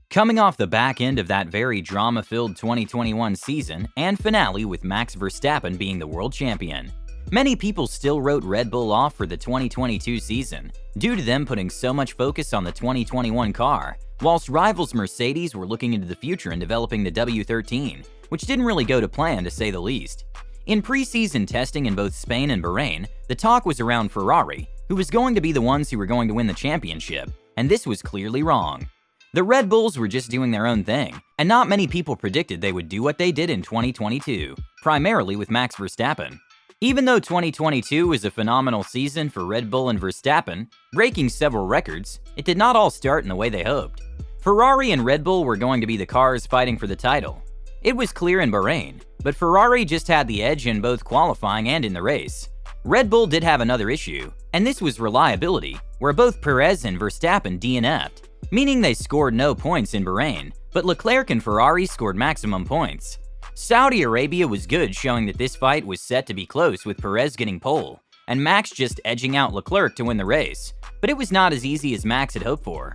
Coming off the back end of that very drama-filled 2021 season and finale with Max Verstappen being the world champion, many people still wrote Red Bull off for the 2022 season due to them putting so much focus on the 2021 car, whilst rivals Mercedes were looking into the future and developing the W13, which didn't really go to plan to say the least. In preseason testing in both Spain and Bahrain, the talk was around Ferrari, who was going to be the ones who were going to win the championship, and this was clearly wrong. The Red Bulls were just doing their own thing, and not many people predicted they would do what they did in 2022, primarily with Max Verstappen. Even though 2022 was a phenomenal season for Red Bull and Verstappen, breaking several records, it did not all start in the way they hoped. Ferrari and Red Bull were going to be the cars fighting for the title. It was clear in Bahrain, but Ferrari just had the edge in both qualifying and in the race. Red Bull did have another issue, and this was reliability, where both Perez and Verstappen DNF'd, meaning they scored no points in Bahrain, but Leclerc and Ferrari scored maximum points. Saudi Arabia was good, showing that this fight was set to be close with Perez getting pole, and Max just edging out Leclerc to win the race, but it was not as easy as Max had hoped for.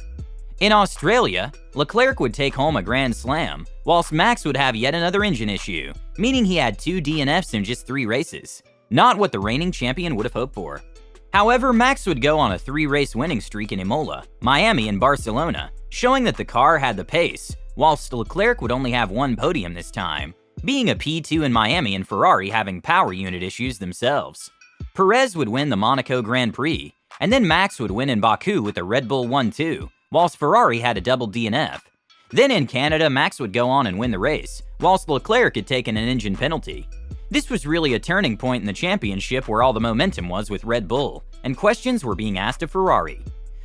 In Australia, Leclerc would take home a Grand Slam, whilst Max would have yet another engine issue, meaning he had 2 DNFs in just 3 races, not what the reigning champion would have hoped for. However, Max would go on a 3-race winning streak in Imola, Miami, and Barcelona, showing that the car had the pace, whilst Leclerc would only have 1 podium this time, being a P2 in Miami and Ferrari having power unit issues themselves. Perez would win the Monaco Grand Prix, and then Max would win in Baku with a Red Bull 1-2, whilst Ferrari had a double DNF. Then in Canada, Max would go on and win the race, whilst Leclerc had taken an engine penalty. This was really a turning point in the championship where all the momentum was with Red Bull, and questions were being asked of Ferrari.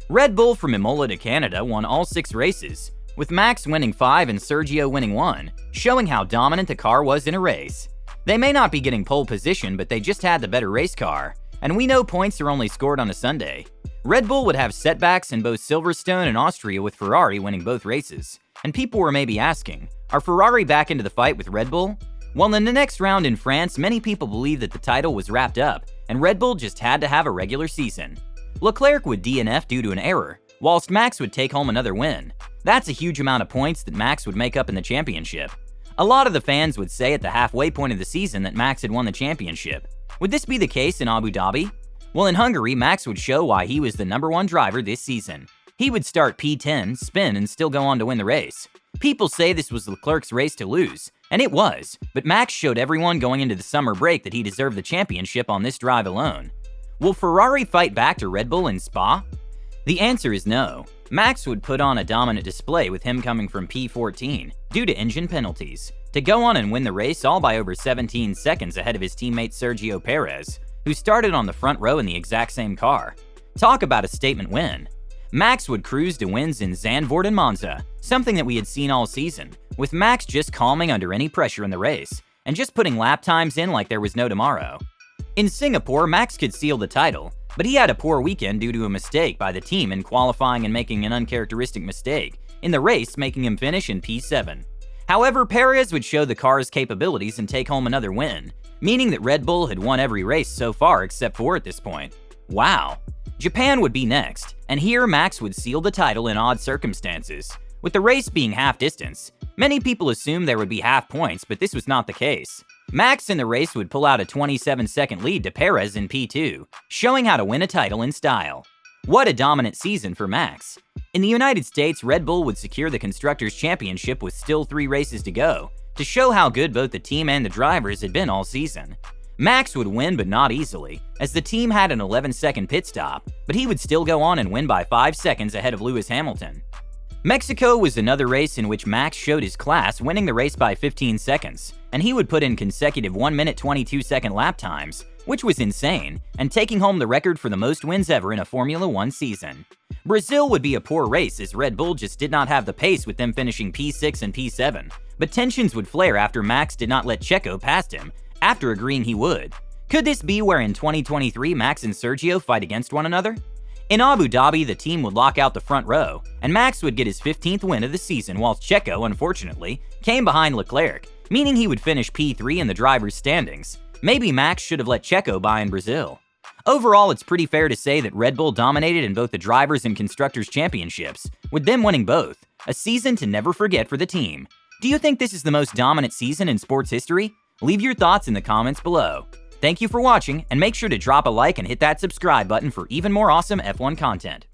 Red Bull from Imola to Canada won all 6 races, with Max winning 5 and Sergio winning 1, showing how dominant the car was in a race. They may not be getting pole position, but they just had the better race car, and we know points are only scored on a Sunday. Red Bull would have setbacks in both Silverstone and Austria with Ferrari winning both races, and people were maybe asking, are Ferrari back into the fight with Red Bull? Well, in the next round in France, many people believed that the title was wrapped up, and Red Bull just had to have a regular season. Leclerc would DNF due to an error, whilst Max would take home another win. That's a huge amount of points that Max would make up in the championship. A lot of the fans would say at the halfway point of the season that Max had won the championship. Would this be the case in Abu Dhabi? Well, in Hungary, Max would show why he was the #1 driver this season. He would start P10, spin, and still go on to win the race. People say this was Leclerc's race to lose, and it was, but Max showed everyone going into the summer break that he deserved the championship on this drive alone. Will Ferrari fight back to Red Bull in Spa? The answer is no. Max would put on a dominant display with him coming from P14 due to engine penalties, to go on and win the race all by over 17 seconds ahead of his teammate Sergio Perez, who started on the front row in the exact same car. Talk about a statement win. Max would cruise to wins in Zandvoort and Monza, something that we had seen all season, with Max just calming under any pressure in the race, and just putting lap times in like there was no tomorrow. In Singapore, Max could seal the title, but he had a poor weekend due to a mistake by the team in qualifying and making an uncharacteristic mistake in the race, making him finish in P7. However, Perez would show the car's capabilities and take home another win, meaning that Red Bull had won every race so far except 4 at this point. Wow. Japan would be next, and here Max would seal the title in odd circumstances. With the race being half distance, many people assumed there would be half points, but this was not the case. Max in the race would pull out a 27-second lead to Perez in P2, showing how to win a title in style. What a dominant season for Max. In the United States, Red Bull would secure the Constructors' Championship with still 3 races to go, to show how good both the team and the drivers had been all season. Max would win, but not easily, as the team had an 11-second pit stop, but he would still go on and win by 5 seconds ahead of Lewis Hamilton. Mexico was another race in which Max showed his class, winning the race by 15 seconds, and he would put in consecutive 1-minute 22-second lap times, which was insane, and taking home the record for the most wins ever in a Formula 1 season. Brazil would be a poor race as Red Bull just did not have the pace with them finishing P6 and P7, but tensions would flare after Max did not let Checo past him, after agreeing he would. Could this be where in 2023 Max and Sergio fight against one another? In Abu Dhabi, the team would lock out the front row, and Max would get his 15th win of the season, whilst Checo, unfortunately, came behind Leclerc, meaning he would finish P3 in the drivers' standings. Maybe Max should have let Checo by in Brazil. Overall, it's pretty fair to say that Red Bull dominated in both the Drivers' and Constructors' Championships, with them winning both, a season to never forget for the team. Do you think this is the most dominant season in sports history? Leave your thoughts in the comments below. Thank you for watching, and make sure to drop a like and hit that subscribe button for even more awesome F1 content.